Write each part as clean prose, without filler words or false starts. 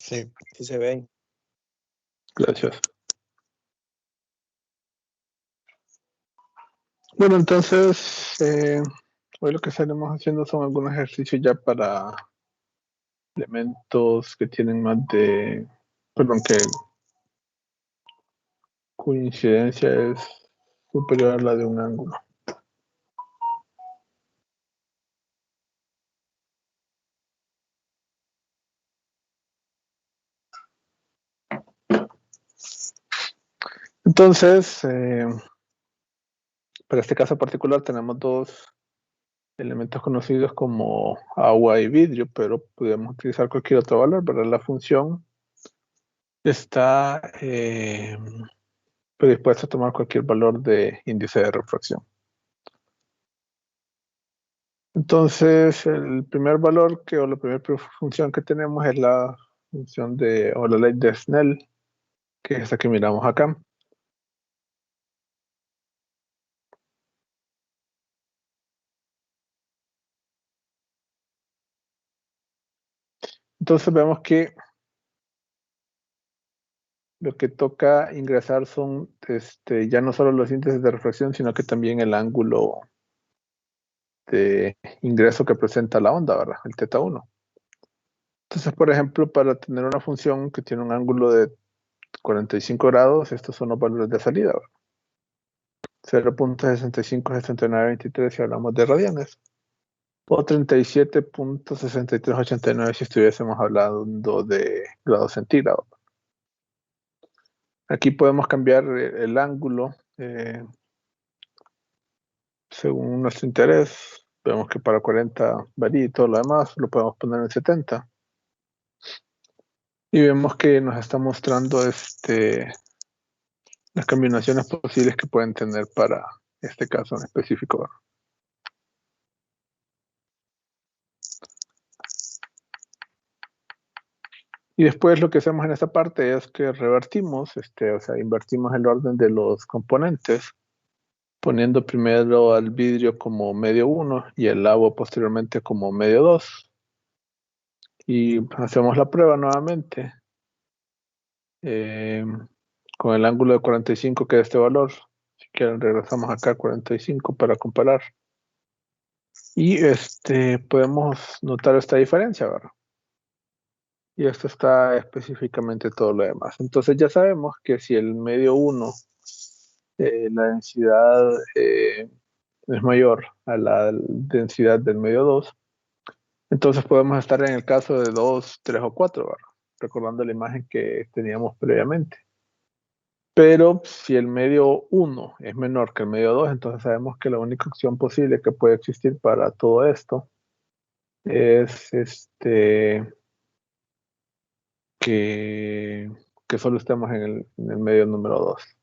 Sí, sí se ve. Gracias. Bueno, entonces, hoy lo que estaremos haciendo son algunos ejercicios ya para elementos que tienen más de, perdón, que cuya incidencia es superior a la de un ángulo. Entonces, para este caso particular tenemos dos elementos conocidos como agua y vidrio, pero podemos utilizar cualquier otro valor, ¿verdad? La función está predispuesta a tomar cualquier valor de índice de refracción. Entonces, el primer valor o la primera función que tenemos es la función o la ley de Snell, que es esta que miramos acá. Entonces vemos que lo que toca ingresar son ya no solo los índices de refracción, sino que también el ángulo de ingreso que presenta la onda, ¿verdad? El θ1. Entonces, por ejemplo, para tener una función que tiene un ángulo de 45 grados, estos son los valores de salida, ¿verdad? 0.656923 si hablamos de radianes, o 37.6389 si estuviésemos hablando de grados centígrados. Aquí podemos cambiar el ángulo según nuestro interés. Vemos que para 40 varía y todo lo demás lo podemos poner en 70. Y vemos que nos está mostrando las combinaciones posibles que pueden tener para este caso en específico. Y después lo que hacemos en esta parte es que revertimos, o sea, invertimos el orden de los componentes, poniendo primero al vidrio como medio 1 y el agua posteriormente como medio 2. Y hacemos la prueba nuevamente con el ángulo de 45 que es este valor. Si quieren regresamos acá a 45 para comparar. Y podemos notar esta diferencia, ¿verdad? Y esto está específicamente todo lo demás. Entonces ya sabemos que si el medio 1, la densidad es mayor a la densidad del medio 2, entonces podemos estar en el caso de 2, 3 o 4, ¿verdad? Recordando la imagen que teníamos previamente. Pero si el medio 1 es menor que el medio 2, entonces sabemos que la única opción posible que puede existir para todo esto es que solo estemos en el medio número 2.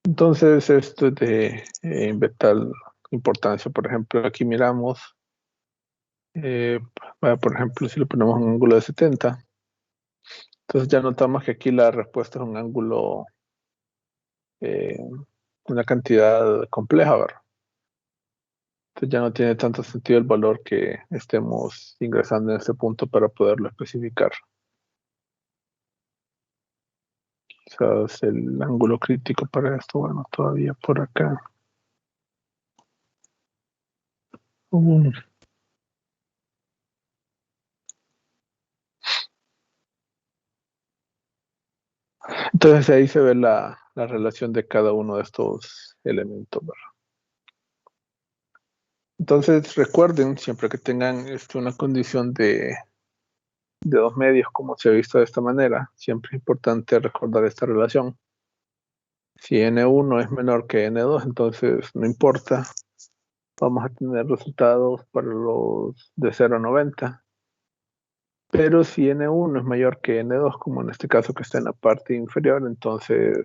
Entonces esto es de vital importancia. Por ejemplo, aquí miramos, por ejemplo, si le ponemos un ángulo de 70, entonces ya notamos que aquí la respuesta es un ángulo, una cantidad compleja, ¿verdad? Entonces ya no tiene tanto sentido el valor que estemos ingresando en este punto para poderlo especificar. Quizás el ángulo crítico para esto, bueno, todavía por acá. Entonces ahí se ve la relación de cada uno de estos elementos, ¿verdad? Entonces recuerden, siempre que tengan una condición de dos medios, como se ha visto de esta manera, siempre es importante recordar esta relación. Si N1 es menor que N2, entonces no importa, vamos a tener resultados para los de 0 a 90. Pero si N1 es mayor que N2, como en este caso que está en la parte inferior, entonces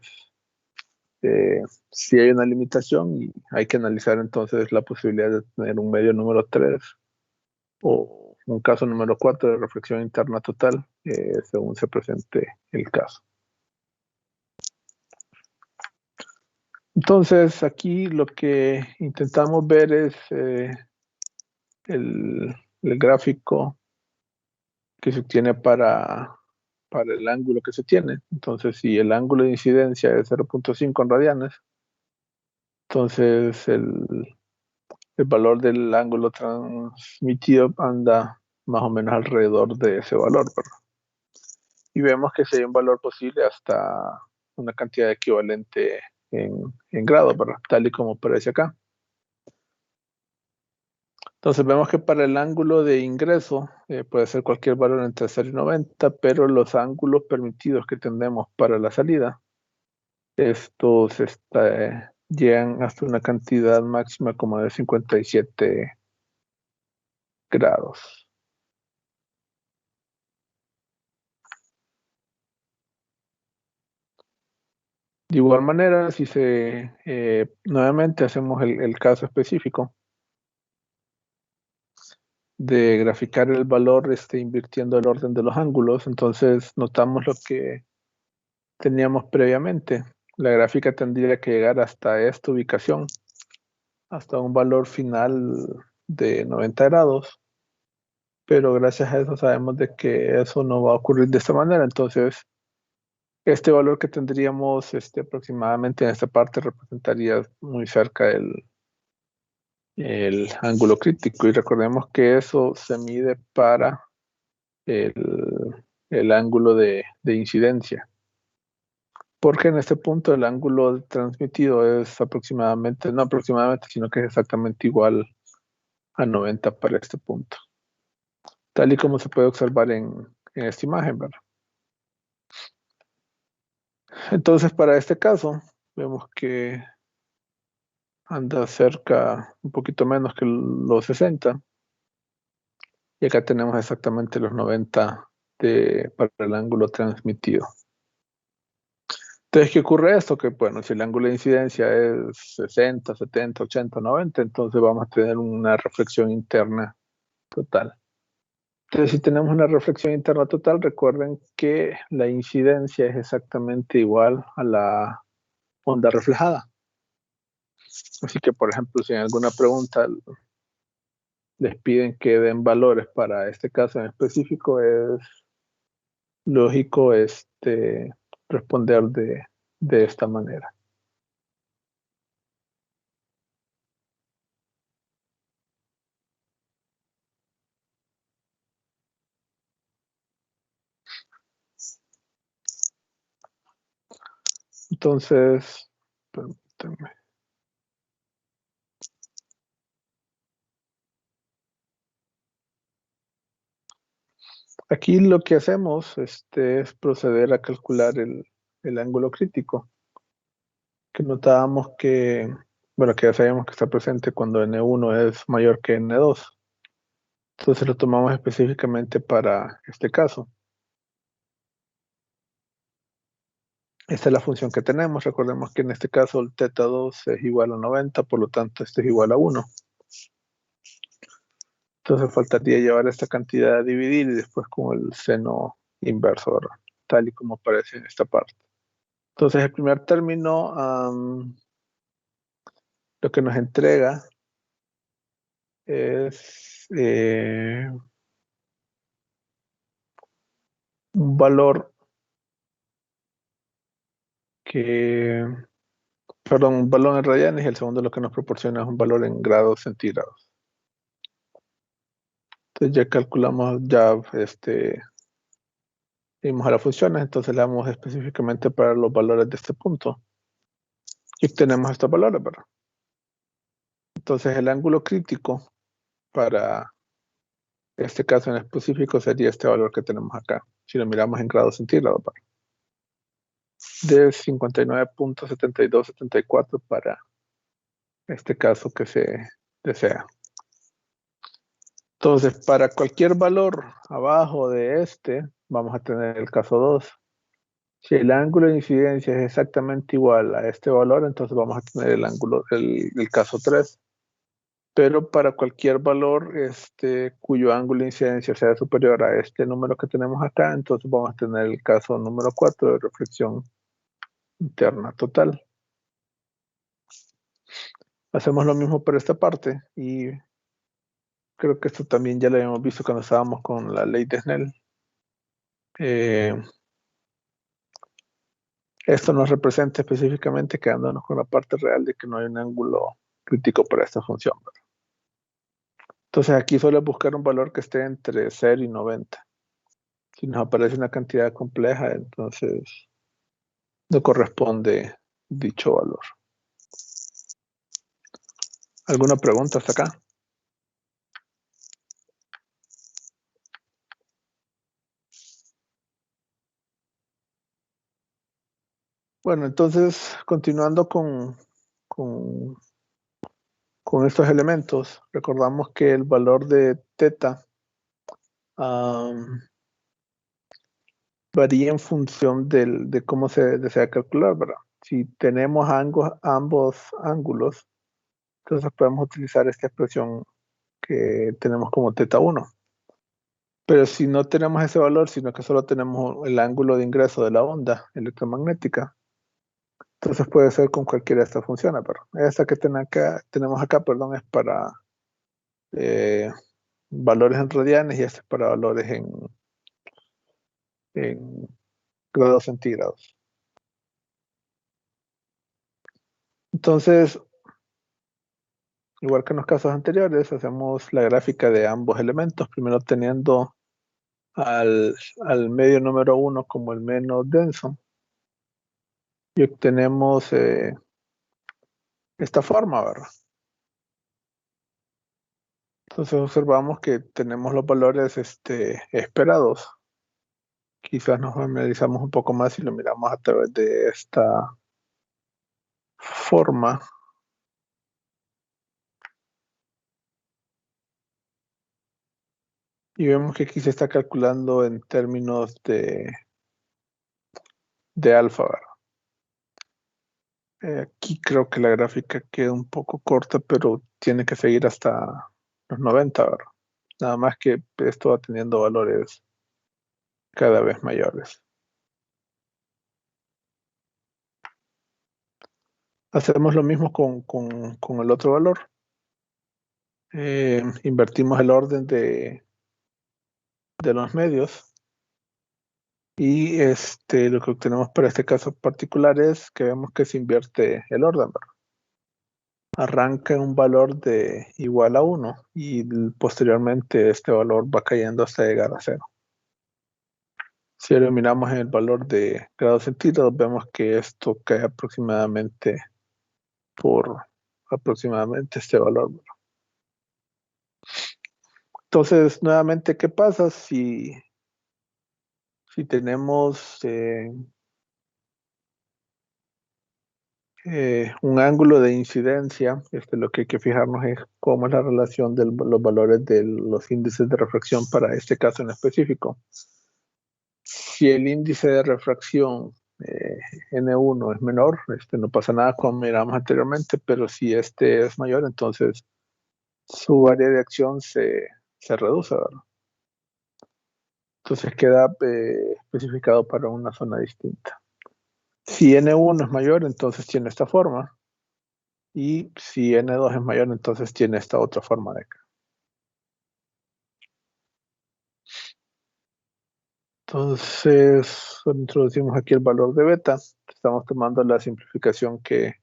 sí hay una limitación y hay que analizar entonces la posibilidad de tener un medio número 3 o un caso número 4 de reflexión interna total, según se presente el caso. Entonces, aquí lo que intentamos ver es el gráfico que se obtiene para el ángulo que se tiene. Entonces, si el ángulo de incidencia es 0.5 en radianes, entonces el valor del ángulo transmitido anda más o menos alrededor de ese valor, ¿verdad? Y vemos que si hay un valor posible hasta una cantidad equivalente en grados, ¿verdad? Tal y como aparece acá. Entonces vemos que para el ángulo de ingreso puede ser cualquier valor entre 0 y 90, pero los ángulos permitidos que tenemos para la salida, estos llegan hasta una cantidad máxima como de 57 grados. De igual manera, si nuevamente hacemos el caso específico de graficar el valor invirtiendo el orden de los ángulos, entonces notamos lo que teníamos previamente. La gráfica tendría que llegar hasta esta ubicación, hasta un valor final de 90 grados, pero gracias a eso sabemos de que eso no va a ocurrir de esta manera. Entonces, este valor que tendríamos aproximadamente en esta parte representaría muy cerca el ángulo crítico, y recordemos que eso se mide para el, el ángulo de incidencia, porque en este punto el ángulo transmitido es aproximadamente, no aproximadamente, sino que es exactamente igual a 90 para este punto, tal y como se puede observar en esta imagen, ¿verdad? Entonces, para este caso, vemos que anda cerca, un poquito menos que los 60, y acá tenemos exactamente los 90 para el ángulo transmitido. Entonces, ¿qué ocurre esto? Que, bueno, si el ángulo de incidencia es 60, 70, 80, 90, entonces vamos a tener una reflexión interna total. Entonces, si tenemos una reflexión interna total, recuerden que la incidencia es exactamente igual a la onda reflejada. Así que, por ejemplo, si en alguna pregunta les piden que den valores para este caso en específico, es lógico responder de esta manera. Entonces, permítanme. Aquí lo que hacemos es proceder a calcular el ángulo crítico, que notábamos que, bueno, que ya sabemos que está presente cuando N1 es mayor que N2. Entonces lo tomamos específicamente para este caso. Esta es la función que tenemos. Recordemos que en este caso el θ2 es igual a 90, por lo tanto este es igual a 1. Entonces faltaría llevar esta cantidad a dividir y después con el seno inverso, ¿verdad? Tal y como aparece en esta parte. Entonces el primer término, lo que nos entrega es un valor que, perdón, un valor en radianes, y el segundo lo que nos proporciona es un valor en grados centígrados. Entonces ya calculamos, ya dimos a las funciones, entonces le damos específicamente para los valores de este punto y obtenemos estos valores, ¿verdad? Entonces el ángulo crítico para este caso en específico sería este valor que tenemos acá, si lo miramos en grados centígrados, ¿verdad? De 59.7274 para este caso que se desea. Entonces, para cualquier valor abajo de vamos a tener el caso 2. Si el ángulo de incidencia es exactamente igual a este valor, entonces vamos a tener el caso 3. Pero para cualquier valor cuyo ángulo de incidencia sea superior a este número que tenemos acá, entonces vamos a tener el caso número 4 de reflexión interna total. Hacemos lo mismo por esta parte y creo que esto también ya lo habíamos visto cuando estábamos con la ley de Snell. Eh, Esto nos representa específicamente quedándonos con la parte real de que no hay un ángulo crítico para esta función, ¿verdad? Entonces aquí solo es buscar un valor que esté entre 0 y 90. Si nos aparece una cantidad compleja, entonces no corresponde dicho valor. ¿Alguna pregunta hasta acá? Bueno, entonces continuando con, con estos elementos, recordamos que el valor de teta varía en función de cómo se desea calcular, ¿verdad? Si tenemos ambos ángulos, entonces podemos utilizar esta expresión que tenemos como teta 1. Pero si no tenemos ese valor, sino que solo tenemos el ángulo de ingreso de la onda electromagnética, entonces puede ser con cualquiera de estas funciones, pero esta que tenemos acá, perdón, es para eh, valores en radianes y esta es para valores en grados centígrados. Entonces, igual que en los casos anteriores, hacemos la gráfica de ambos elementos, primero teniendo al medio número 1 como el menos denso y obtenemos esta forma, ¿verdad? Entonces observamos que tenemos los valores esperados. Quizás nos analizamos un poco más y lo miramos a través de esta forma. Y vemos que aquí se está calculando en términos de alfa, ¿verdad? Aquí creo que la gráfica queda un poco corta, pero tiene que seguir hasta los 90, ¿verdad? Nada más que esto va teniendo valores cada vez mayores. Hacemos lo mismo con el otro valor. Invertimos el orden de los medios y lo que obtenemos para este caso particular es que vemos que se invierte el orden, ¿verdad? Arranca en un valor de igual a 1 y posteriormente este valor va cayendo hasta llegar a 0. Si eliminamos el valor de grados centígrados, vemos que esto cae aproximadamente por aproximadamente este valor. Entonces, nuevamente, ¿qué pasa si tenemos un ángulo de incidencia? Lo que hay que fijarnos es cómo es la relación de los valores de los índices de refracción para este caso en específico. Si el índice de refracción N1 es menor, no pasa nada como miramos anteriormente, pero si este es mayor, entonces su área de acción se reduce, ¿verdad? Entonces queda especificado para una zona distinta. Si N1 es mayor, entonces tiene esta forma. Y si N2 es mayor, entonces tiene esta otra forma de acá. Entonces, introducimos aquí el valor de beta. Estamos tomando la simplificación que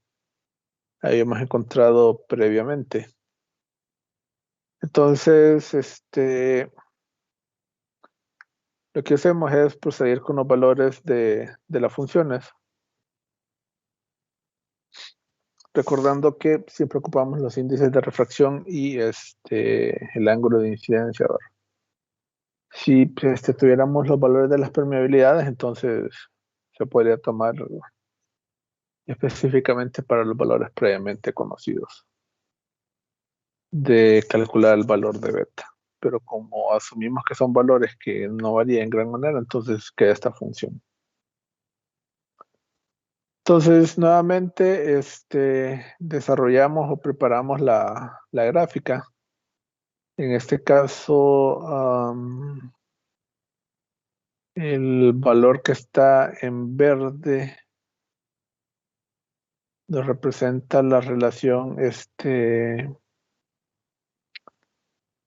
habíamos encontrado previamente. Entonces, lo que hacemos es proceder con los valores de las funciones, recordando que siempre ocupamos los índices de refracción y el ángulo de incidencia. ¿Verdad? Si tuviéramos los valores de las permeabilidades, entonces se podría tomar específicamente para los valores previamente conocidos de calcular el valor de beta. Pero como asumimos que son valores que no varían en gran manera, entonces queda esta función. Entonces, nuevamente, desarrollamos o preparamos la gráfica. En este caso, el valor que está en verde nos representa la relación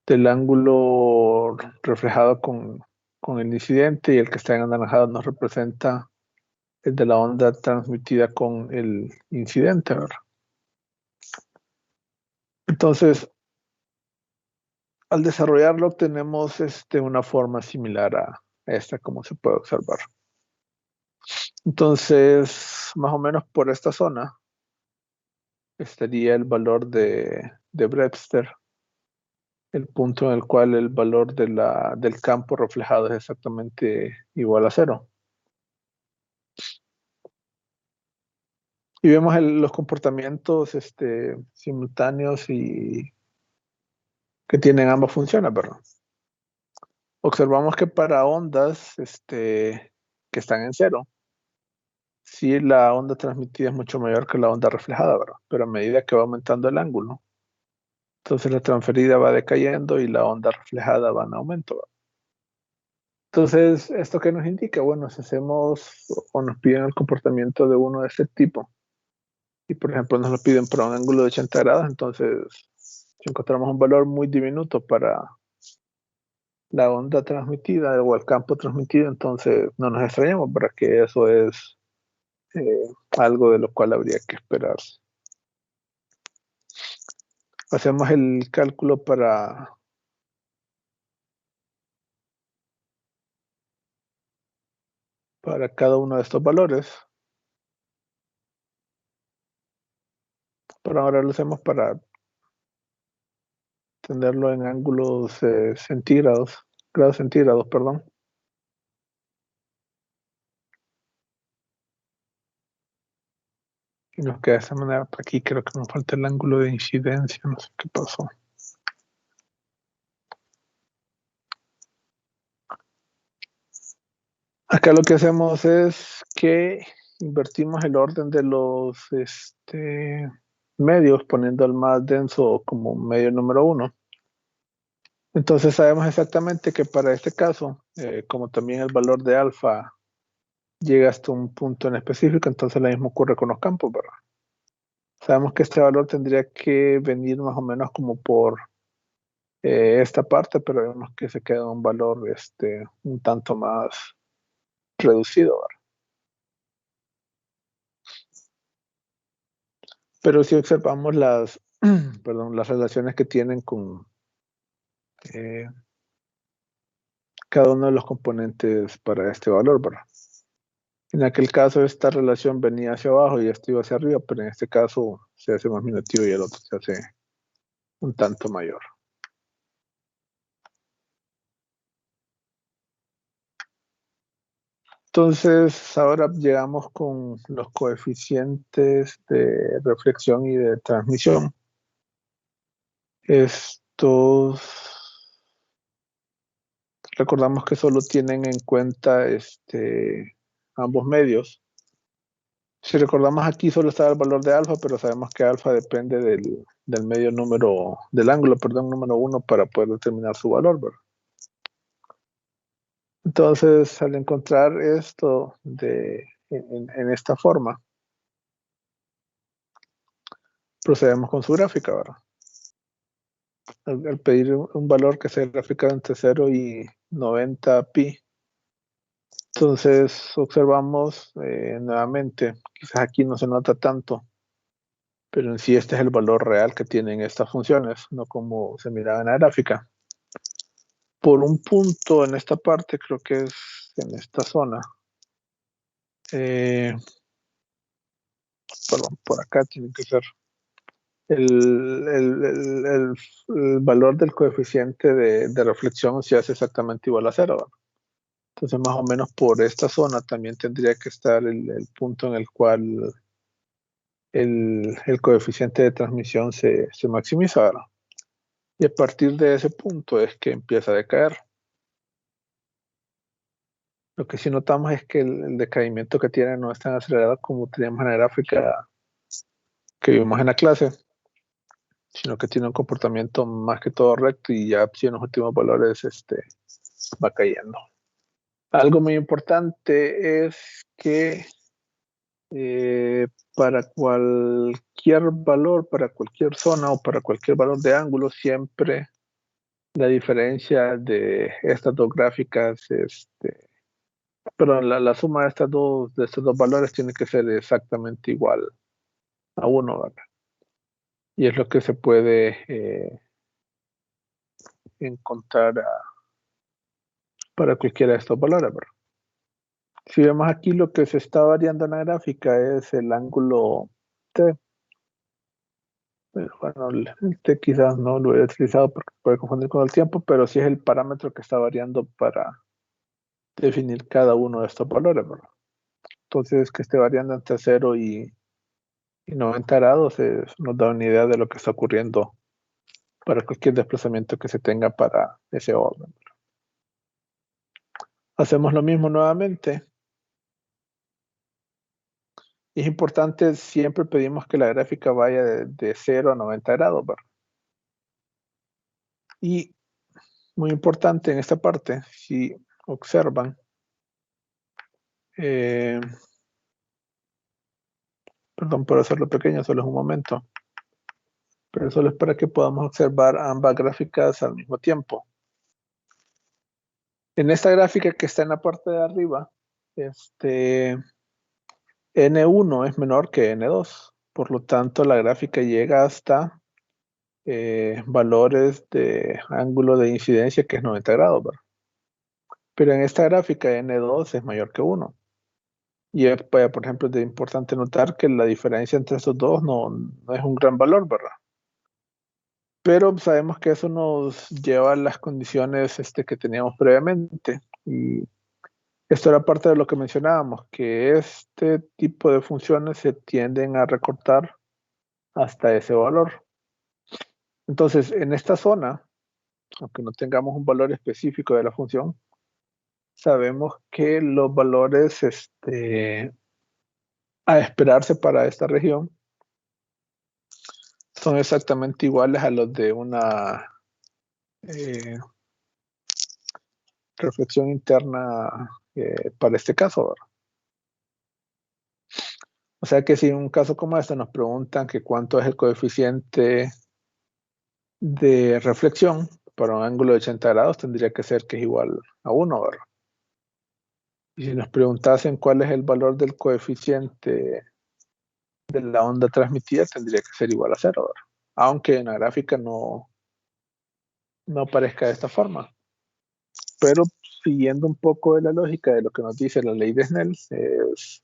del ángulo reflejado con el incidente, y el que está en anaranjado nos representa el de la onda transmitida con el incidente, ¿verdad? Entonces, al desarrollarlo tenemos una forma similar a esta, como se puede observar. Entonces, más o menos por esta zona estaría el valor de Brewster, el punto en el cual el valor del campo reflejado es exactamente igual a cero. Y vemos los comportamientos simultáneos y que tienen ambas funciones, ¿verdad? Observamos que para ondas que están en cero, sí la onda transmitida es mucho mayor que la onda reflejada, ¿verdad? Pero a medida que va aumentando el ángulo, entonces la transferida va decayendo y la onda reflejada va en aumento, ¿verdad? Entonces, ¿esto qué nos indica? Bueno, si hacemos o nos piden el comportamiento de uno de este tipo, y por ejemplo nos lo piden para un ángulo de 80 grados, entonces si encontramos un valor muy diminuto para la onda transmitida o el campo transmitido, entonces no nos extrañamos, para que eso es algo de lo cual habría que esperar. Hacemos el cálculo para cada uno de estos valores. Pero ahora lo hacemos para tenerlo en ángulos centígrados, grados centígrados, perdón. Y nos queda de esa manera. Aquí creo que nos falta el ángulo de incidencia, no sé qué pasó. Acá lo que hacemos es que invertimos el orden de los medios, poniendo el más denso como medio número 1. Entonces sabemos exactamente que para este caso, como también el valor de alfa llega hasta un punto en específico, entonces lo mismo ocurre con los campos, ¿verdad? Sabemos que este valor tendría que venir más o menos como por esta parte, pero vemos que se queda un valor un tanto más reducido, ¿verdad? Pero si observamos perdón, las relaciones que tienen con eh, cada uno de los componentes para este valor, ¿verdad? En aquel caso esta relación venía hacia abajo y esto iba hacia arriba, pero en este caso se hace más negativo y el otro se hace un tanto mayor. Entonces, ahora llegamos con los coeficientes de reflexión y de transmisión. Estos, recordamos que solo tienen en cuenta ambos medios. Si recordamos aquí solo está el valor de alfa, pero sabemos que alfa depende del medio número, del ángulo, perdón, número 1 para poder determinar su valor, ¿verdad? Entonces, al encontrar esto en esta forma, procedemos con su gráfica, ¿verdad? Al pedir un valor que sea graficado entre 0 y 90 pi. Entonces observamos nuevamente, quizás aquí no se nota tanto, pero en sí este es el valor real que tienen estas funciones, no como se miraba en la gráfica. Por un punto en esta parte, creo que es en esta zona, perdón, por acá tiene que ser el valor del coeficiente de reflexión se hace exactamente igual a 0, ¿verdad? Entonces, más o menos por esta zona también tendría que estar el punto en el cual el coeficiente de transmisión se maximiza, ¿verdad? Y a partir de ese punto es que empieza a decaer. Lo que sí notamos es que el decaimiento que tiene no es tan acelerado como teníamos en la gráfica que vimos en la clase, sino que tiene un comportamiento más que todo recto y ya si en los últimos valores va cayendo. Algo muy importante es que para cualquier valor, para cualquier zona o para cualquier valor de ángulo, siempre la diferencia de estas dos gráficas, perdón, la suma de estos dos valores tiene que ser exactamente igual a 1, ¿verdad? Y es lo que se puede encontrar para cualquiera de estos valores, ¿verdad? Si vemos aquí, lo que se está variando en la gráfica es el ángulo T. Pero bueno, el T quizás no lo he utilizado porque puede confundir con el tiempo, pero sí es el parámetro que está variando para definir cada uno de estos valores, ¿verdad? Entonces, que esté variando entre 0 y 90 grados nos da una idea de lo que está ocurriendo para cualquier desplazamiento que se tenga para ese orden. Hacemos lo mismo nuevamente. Es importante, siempre pedimos que la gráfica vaya de 0 a 90 grados, ¿verdad? Y muy importante en esta parte, si observan, perdón por hacerlo pequeño, solo es un momento, pero solo es para que podamos observar ambas gráficas al mismo tiempo. En esta gráfica que está en la parte de arriba, N1 es menor que N2, por lo tanto la gráfica llega hasta valores de ángulo de incidencia que es 90 grados, ¿verdad? Pero en esta gráfica N2 es mayor que 1. Y por ejemplo, es importante notar que la diferencia entre estos dos no es un gran valor, ¿verdad? Pero sabemos que eso nos lleva a las condiciones que teníamos previamente. Y esto era parte de lo que mencionábamos, que este tipo de funciones se tienden a recortar hasta ese valor. Entonces, en esta zona, aunque no tengamos un valor específico de la función, sabemos que los valores a esperarse para esta región son exactamente iguales a los de una reflexión interna para este caso, ¿verdad? O sea que si en un caso como este nos preguntan que cuánto es el coeficiente de reflexión para un ángulo de 80 grados, tendría que ser que es igual a 1, ¿verdad? Y si nos preguntasen cuál es el valor del coeficiente de la onda transmitida, tendría que ser igual a 0, ¿verdad? Aunque en la gráfica no aparezca de esta forma. Pero siguiendo un poco de la lógica de lo que nos dice la ley de Snell, es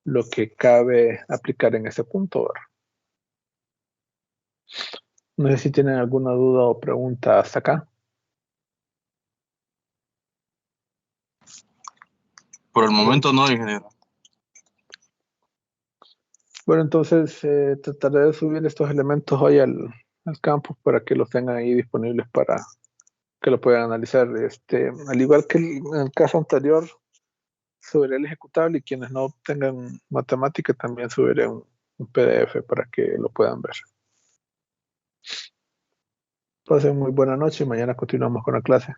lo que cabe aplicar en ese punto, ¿verdad? No sé si tienen alguna duda o pregunta hasta acá. Por el momento no, ingeniero. Bueno, entonces trataré de subir estos elementos hoy al campus para que los tengan ahí disponibles para que lo puedan analizar. Al igual que en el caso anterior, subiré el ejecutable y quienes no tengan matemática también subiré un PDF para que lo puedan ver. Pasen muy buena noche y mañana continuamos con la clase.